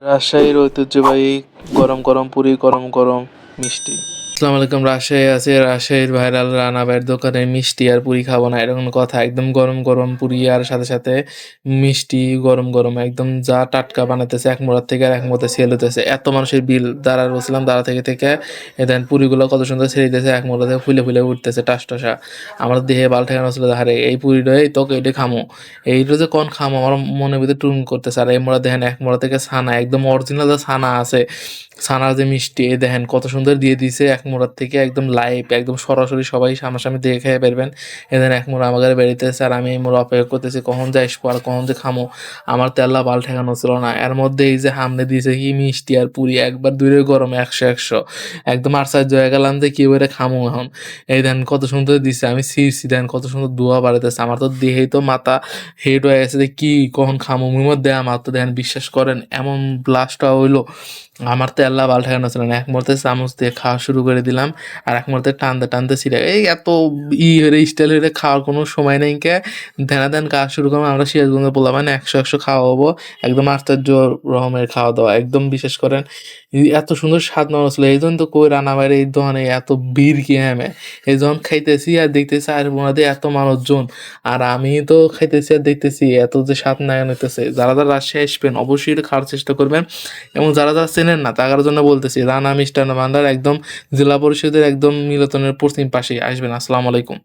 রাজশাহীর ঐতিহ্যবাহী গরম গরম পুরি, গরম গরম মিষ্টি। আসসালামু আলাইকুম। রাজশাহী আছে, রাজশাহীর ভাইরাল রানা ভাইয়ের দোকানে মিষ্টি আর পুরি খাবো না এরকম কথা। একদম গরম গরম পুরি আর সাথে সাথে মিষ্টি গরম গরম একদম যা টাটকা বানাতেছে, এক মোড়ার থেকে আর এক মোড়াতে সেল হতেছে। এত মানুষের বিল দাঁড়া বলছিলাম, দাঁড়া থেকে থেকে দেন পুরিগুলো কত সুন্দর ছেড়ে দিতেছে, এক মোড়া থেকে ফুলে ফুলে উঠতেছে টাস টসা। আমার দেহে বাল ঠেকানো ছিল, হারে এই পুরিটাই তোকে এটা খামো, এইটা যে কোন খামো আমার মনের ভিতরে টুন করতেছে। আর এই মোড়া দেখেন, এক মোড়া থেকে ছানা একদম অরিজিনাল যে ছানা আছে, ছানার যে মিষ্টি এই দেখেন কত সুন্দর দিয়ে দিছে এক মোড়ার থেকে, একদম লাইভ একদম সরাসরি সবাই সামনাসামনি দেখে খেয়ে পারবেন। এদের এক মোড়া আমাদের বেরিতেছে আর আমি এই মোড়া অপেক্ষা করতেছি কখন যে আসবো আর কখন যে খামো। আমার তেল্লা বাল ঠেকানো ছিল না। এর মধ্যে এই যে হামনে দিয়েছে কি মিষ্টি আর পুরি, একবার দূরে গরম একশো একশো, একদম আশ্চর্য হয়ে গেলাম যে কি করে খামো এখন। এই দেন কত সুন্দর দিছে, আমি সিরছি দেন কত সুন্দর দোয়া বাড়াইতেছে। আমার তো দেহেই তো মাথা হেড হয়ে গেছে যে কি কখন খামো, মুখের মধ্যে আমার তো দেখেন বিশ্বাস করেন এমন ব্লাস্টটা হইলো। আমার তো আল্লাহ বাল ঠেকানো ছিল না, এক মুহূর্তে চামচ দিয়ে খাওয়া শুরু করে দিলাম আর এক মুহূর্তে টানতে টানতে ছিঁড়ে এই এত হয়ে স্টাইল হয়ে খাওয়ার কোনো সময় নেই কে। ধ্যানা ধ্যান খাওয়া শুরু করবো আমরা, সিরাজগঞ্জে বললাম মানে একশো একশো খাওয়া হবো, একদম আশ্চর্য রকমের খাওয়া দাওয়া একদম বিশেষ করেন। এত সুন্দর স্বাদ নেওয়া ছিল, এই জন্য তো কই রান্না বাইরে এই দোকানে এত ভিড় কি হ্যাঁ। এই যখন খাইতেছি আর দেখতেছি আর বোনাদের এত মানুষজন, আর আমি তো খাইতেছি আর দেখতেছি এত যে স্বাদ নায়ন হইতেছে। যারা যারা রাজশাহী আসবেন অবশ্যই এটা খাওয়ার চেষ্টা করবেন, এবং যারা যারা চেনেন না তাদের জন্য বলতেছি রানা মিষ্টান্ন ভান্ডার একদম জেলা পরিষদের একদম মিলনের পশ্চিম পাশেই আসবেন। আসসালামু আলাইকুম।